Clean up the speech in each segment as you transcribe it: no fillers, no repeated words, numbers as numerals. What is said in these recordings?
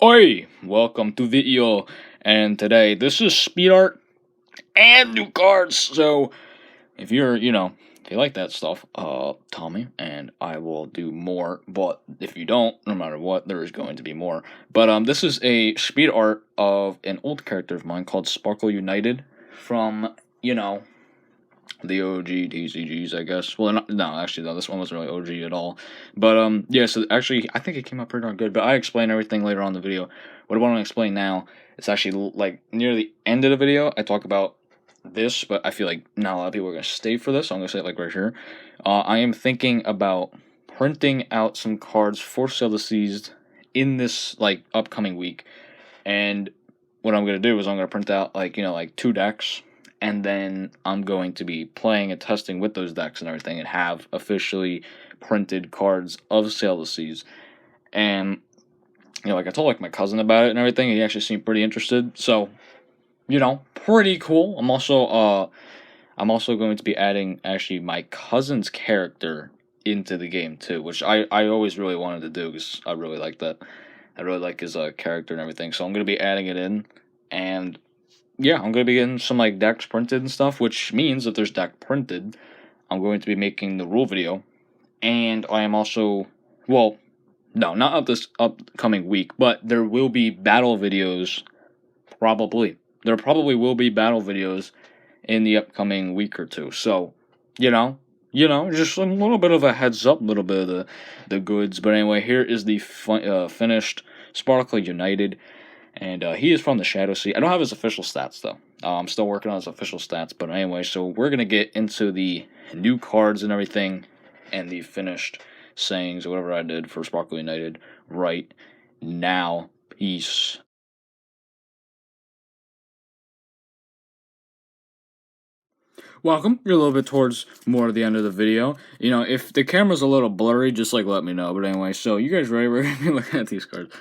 Oi! Welcome to video, and today this is speed art and new cards. So if you're, if you like that stuff, tell me, and I will do more. But if you don't, no matter what, there is going to be more. But this is a speed art of an old character of mine called Sparkle United from, the OG TCGs, I guess. Well, no, this one wasn't really OG at all. But, yeah, so actually, I think it came out pretty darn good, but I explain everything later on in the video. What I want to explain now, it's actually, like, near the end of the video, I talk about this, but I feel like not a lot of people are going to stay for this, so I'm going to say it, like, right here. I am thinking about printing out some cards for sale to seized in this, like, upcoming week, and what I'm going to do is I'm going to print out, like, like 2 decks, and then I'm going to be playing and testing with those decks and everything and have officially printed cards of Sail the Seas. And, like I told like my cousin about it and everything, and he actually seemed pretty interested. So, pretty cool. I'm also going to be adding actually my cousin's character into the game too, which I always really wanted to do because I really like that. I really like his character and everything. So I'm going to be adding it in, and yeah, I'm going to be getting some, like, decks printed and stuff, which means if there's deck printed, I'm going to be making the rule video, and I am also, well, no, not of this upcoming week, but there will be battle videos, probably. There probably will be battle videos in the upcoming week or two, so, just a little bit of a heads up, a little bit of the goods, but anyway, here is the finished Sparkle United. And he is from the Shadow Sea. I don't have his official stats, though. I'm still working on his official stats. But anyway, so we're going to get into the new cards and everything and the finished sayings or whatever I did for Sparkle United right now. Peace. Welcome. You're a little bit towards more of the end of the video. If the camera's a little blurry, just, like, let me know. But anyway, so you guys ready? We're going to be looking at these cards.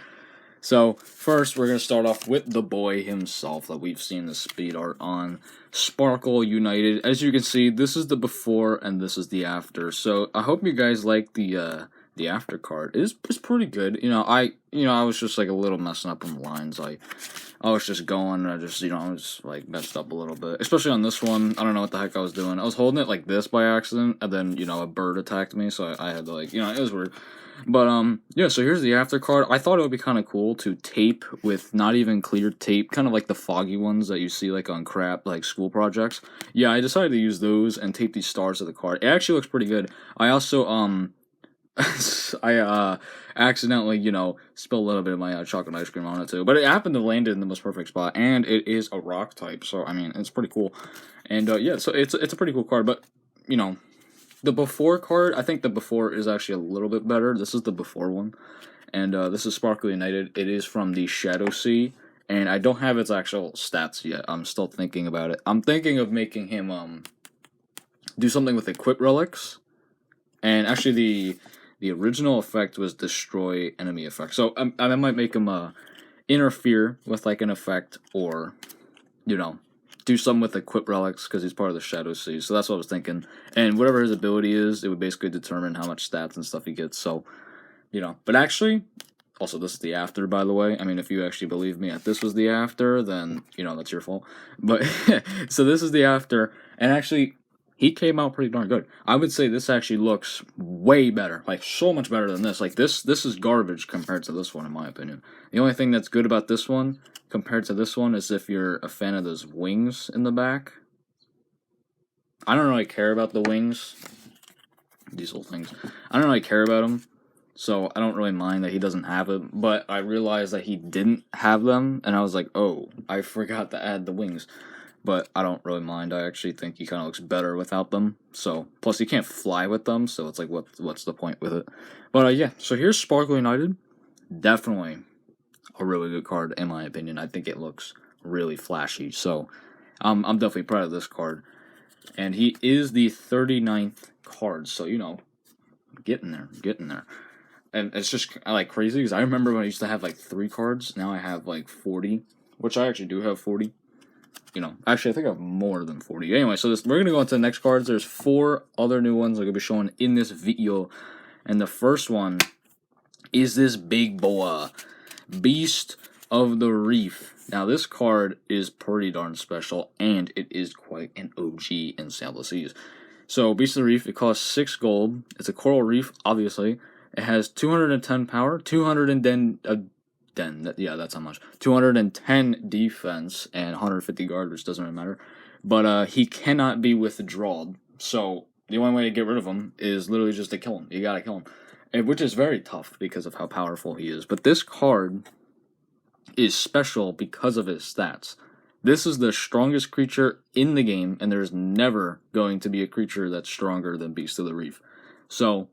So, first, we're going to start off with the boy himself that we've seen the speed art on, Sparkle United. As you can see, this is the before and this is the after. So, I hope you guys like the after card. It's pretty good. I was just, like, a little messing up on the lines. I was just going, I was, like, messed up a little bit. Especially on this one, I don't know what the heck I was doing. I was holding it like this by accident, and then, a bird attacked me, so I had to, like, it was weird. But, yeah, so here's the after card. I thought it would be kind of cool to tape with not even clear tape, kind of like the foggy ones that you see, like, on crap, like, school projects. Yeah, I decided to use those and tape these stars to the card. It actually looks pretty good. I also, I accidentally, spilled a little bit of my chocolate ice cream on it, too. But it happened to land in the most perfect spot, and it is a rock type, so, I mean, it's pretty cool. And, yeah, so it's a pretty cool card, but, the before card, I think the before is actually a little bit better. This is the before one. And this is Sparkle United. It is from the Shadow Sea. And I don't have its actual stats yet. I'm still thinking about it. I'm thinking of making him do something with equip relics. And actually the original effect was destroy enemy effect. So I might make him interfere with, like, an effect, or, do something with equip relics because he's part of the Shadow Sea. So that's what I was thinking. And whatever his ability is, it would basically determine how much stats and stuff he gets. So, But actually, also this is the after, by the way. I mean, if you actually believe me that this was the after, then, that's your fault. But, so this is the after. And actually, he came out pretty darn good. I would say this actually looks way better. Like, so much better than this. Like, this is garbage compared to this one, in my opinion. The only thing that's good about this one compared to this one is if you're a fan of those wings in the back. I don't really care about the wings. These little things. I don't really care about them. So I don't really mind that he doesn't have it. But I realized that he didn't have them. And I was like, oh, I forgot to add the wings. But I don't really mind. I actually think he kind of looks better without them. So, plus he can't fly with them. So it's like, what's the point with it? But yeah, so here's Sparkle United. Definitely a really good card, in my opinion. I think it looks really flashy, so I'm definitely proud of this card. And he is the 39th card, so, getting there. And it's just, like, crazy, because I remember when I used to have, like, 3 cards, now I have, like, 40, which I actually do have 40. Actually, I think I have more than 40. Anyway, so we're going to go on to the next cards. There's 4 other new ones I'm going to be showing in this video, and the first one is this big boa. Beast of the Reef. Now, this card is pretty darn special, and it is quite an OG in Sail the Seas. So, Beast of the Reef, it costs 6 gold. It's a coral reef, obviously. It has 210 power, 210... yeah, that's how much. 210 defense, and 150 guard, which doesn't really matter. But he cannot be withdrawn. So, the only way to get rid of him is literally just to kill him. You gotta kill him. Which is very tough because of how powerful he is. But this card is special because of his stats. This is the strongest creature in the game, and there's never going to be a creature that's stronger than Beast of the Reef. So,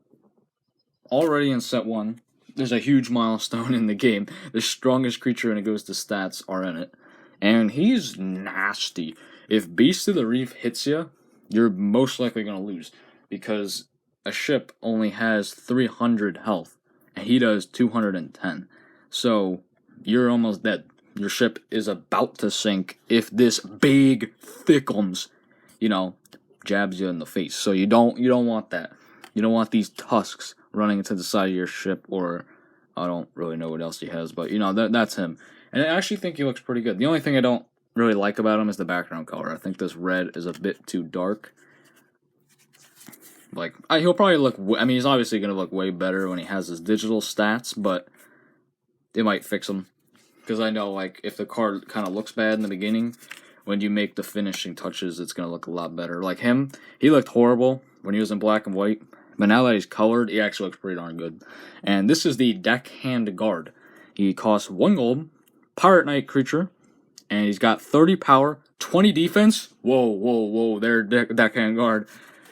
already in set 1, there's a huge milestone in the game. The strongest creature, and it goes to stats, are in it. And he's nasty. If Beast of the Reef hits you, you're most likely going to lose. Because a ship only has 300 health, and he does 210. So, you're almost dead. Your ship is about to sink if this big thickums, jabs you in the face. So you don't want that. You don't want these tusks running into the side of your ship, or I don't really know what else he has, but that's him. And I actually think he looks pretty good. The only thing I don't really like about him is the background color. I think this red is a bit too dark. Like, he'll probably look... he's obviously going to look way better when he has his digital stats, but it might fix him. Because I know, if the card kind of looks bad in the beginning, when you make the finishing touches, it's going to look a lot better. Like him, he looked horrible when he was in black and white, but now that he's colored, he actually looks pretty darn good. And this is the Deckhand Guard. He costs 1 gold, Pirate Knight creature, and he's got 30 power, 20 defense. Whoa, there, Deckhand Guard.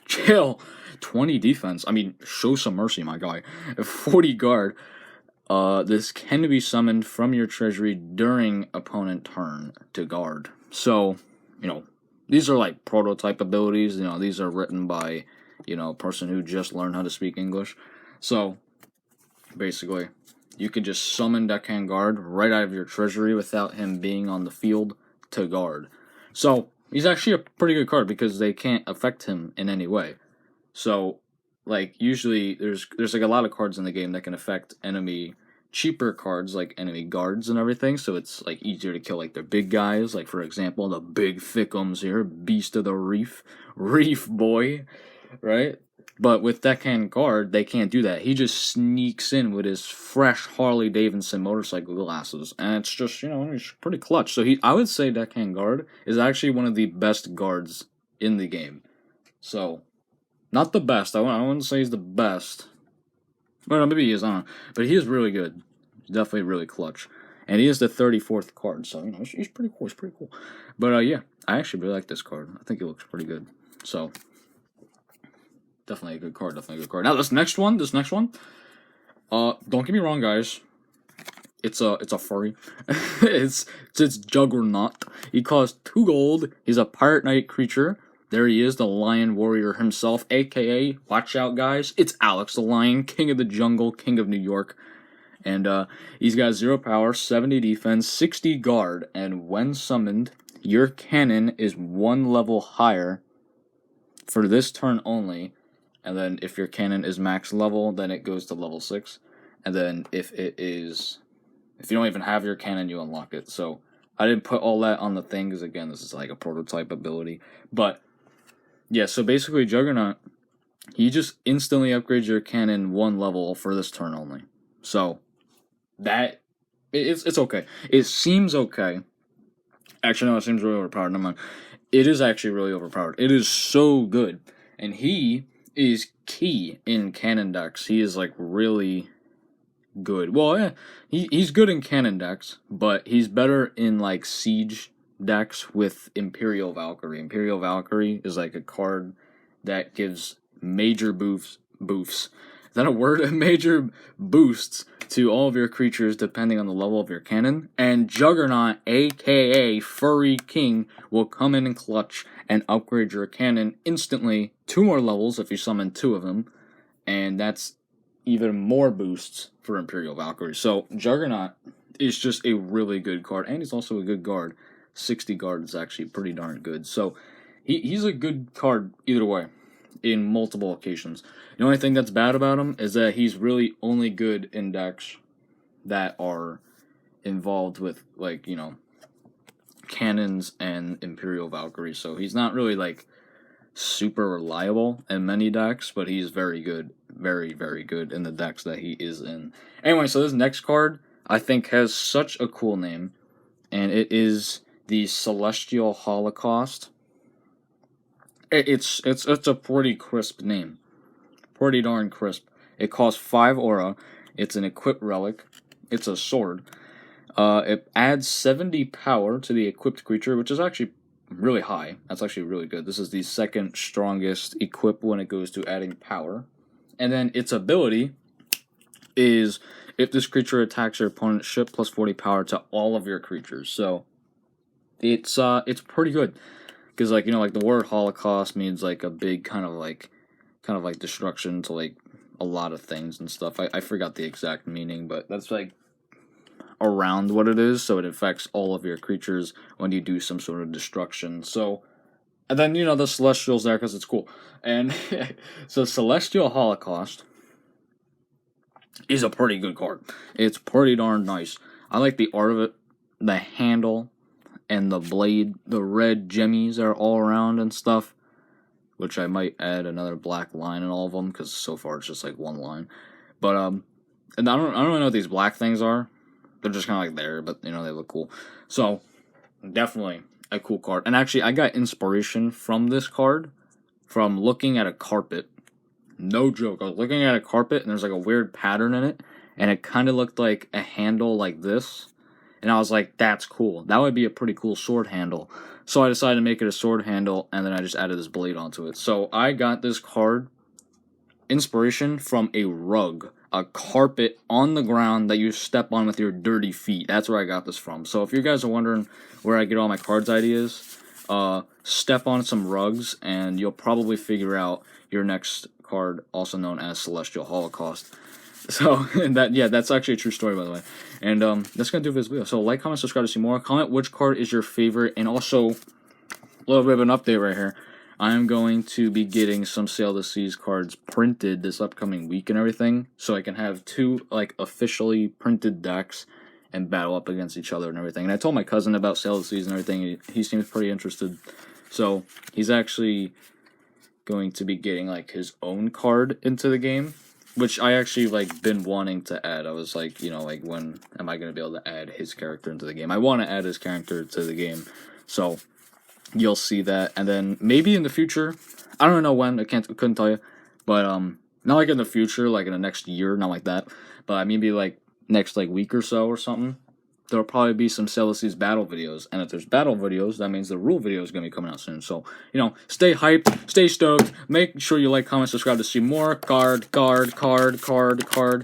Chill. 20 defense. Show some mercy, my guy. 40 guard. This can be summoned from your treasury during opponent turn to guard. So, these are prototype abilities. These are written by, a person who just learned how to speak English. So, basically, you can just summon Deckhand Guard right out of your treasury without him being on the field to guard. So, he's actually a pretty good card because they can't affect him in any way. So, usually there's a lot of cards in the game that can affect enemy cheaper cards, like enemy guards and everything, so it's, easier to kill, the big guys, for example, the big thickums here, Beast of the Reef, Reef boy, right? But with Deckhand Guard, they can't do that. He just sneaks in with his fresh Harley Davidson motorcycle glasses, and it's just, he's pretty clutch. So I would say Deckhand Guard is actually one of the best guards in the game. So, not the best. I wouldn't say he's the best. Well, maybe he is, I don't know. But he is really good. He's definitely really clutch. And he is the 34th card, so, he's pretty cool. He's pretty cool. But, yeah, I actually really like this card. I think it looks pretty good. So, definitely a good card. Now, this next one, don't get me wrong, guys. It's a furry. it's Juggernaut. He costs 2 gold. He's a Pirate Knight creature. There he is, the Lion Warrior himself, a.k.a., watch out, guys, it's Alex the Lion, King of the Jungle, King of New York. And he's got 0 power, 70 defense, 60 guard, and when summoned, your cannon is 1 level higher for this turn only. And then if your cannon is max level, then it goes to level 6. And then if you don't even have your cannon, you unlock it. So I didn't put all that on the thing, because again, this is a prototype ability. But yeah, so basically Juggernaut, he just instantly upgrades your cannon 1 level for this turn only. So, it's okay. It seems okay. Actually, no, it seems really overpowered. Never mind. It is actually really overpowered. It is so good. And he is key in cannon decks. He is, really good. Well, yeah, he's good in cannon decks, but he's better in, siege decks with Imperial Valkyrie. Imperial Valkyrie is a card that gives major boofs. Is that a word? Major boosts to all of your creatures depending on the level of your cannon. And Juggernaut, aka Furry King, will come in and clutch and upgrade your cannon instantly 2 more levels if you summon 2 of them. And that's even more boosts for Imperial Valkyrie. So Juggernaut is just a really good card, and he's also a good guard. 60 guard is actually pretty darn good. So he's a good card either way in multiple occasions. The only thing that's bad about him is that he's really only good in decks that are involved with, like, you know, cannons and Imperial Valkyrie, so he's not really, like, super reliable in many decks, but he's very good, very, very good in the decks that he is in. Anyway, so this next card, I think, has such a cool name, and it is the Celestial Holocaust. It's a pretty crisp name. Pretty darn crisp. It costs 5 aura. It's an equipped relic. It's a sword. It adds 70 power to the equipped creature, which is actually really high. That's actually really good. This is the second strongest equip when it goes to adding power. And then its ability is, if this creature attacks your opponent's ship, plus 40 power to all of your creatures. So it's pretty good. Because, like, you know, like, the word Holocaust means, like, a big kind of like destruction to, like, a lot of things and stuff. I forgot the exact meaning, but that's, like, around what it is, so it affects all of your creatures when you do some sort of destruction. So, and then, you know, the Celestial's there because it's cool. And so Celestial Holocaust is a pretty good card. It's pretty darn nice. I like the art of it, the handle, and the blade, the red gemmies are all around and stuff, which I might add another black line in all of them, because so far it's just like one line. But, and I don't really know what these black things are. They're just kind of like there, but, you know, they look cool. So, definitely a cool card. And actually, I got inspiration from this card from looking at a carpet. No joke. I was looking at a carpet, and there's, like, a weird pattern in it, and it kind of looked like a handle like this. And I was like, that's cool. That would be a pretty cool sword handle. So I decided to make it a sword handle, and then I just added this blade onto it. So I got this card inspiration from a rug. A carpet on the ground that you step on with your dirty feet. That's where I got this from. So if you guys are wondering where I get all my cards ideas, step on some rugs, and you'll probably figure out your next card, also known as Celestial Holocaust. So, that's actually a true story, by the way. And that's going to do for this video. So, like, comment, subscribe to see more. Comment which card is your favorite. And also, a little bit of an update right here. I am going to be getting some Sail the Seas cards printed this upcoming week and everything. So I can have 2, like, officially printed decks and battle up against each other and everything. And I told my cousin about Sail the Seas and everything. He seems pretty interested. So, he's actually going to be getting, like, his own card into the game, which I actually, like, been wanting to add. I was like, you know, like, when am I going to be able to add his character into the game? I want to add his character to the game. So, you'll see that. And then maybe in the future, I don't know when, couldn't tell you, but not like in the future, like in the next year, not like that, but maybe like next like week or so or something, there'll probably be some Sail the Seas battle videos. And if there's battle videos, that means the rule video is going to be coming out soon. So, you know, stay hyped, stay stoked, make sure you like, comment, subscribe to see more. Card.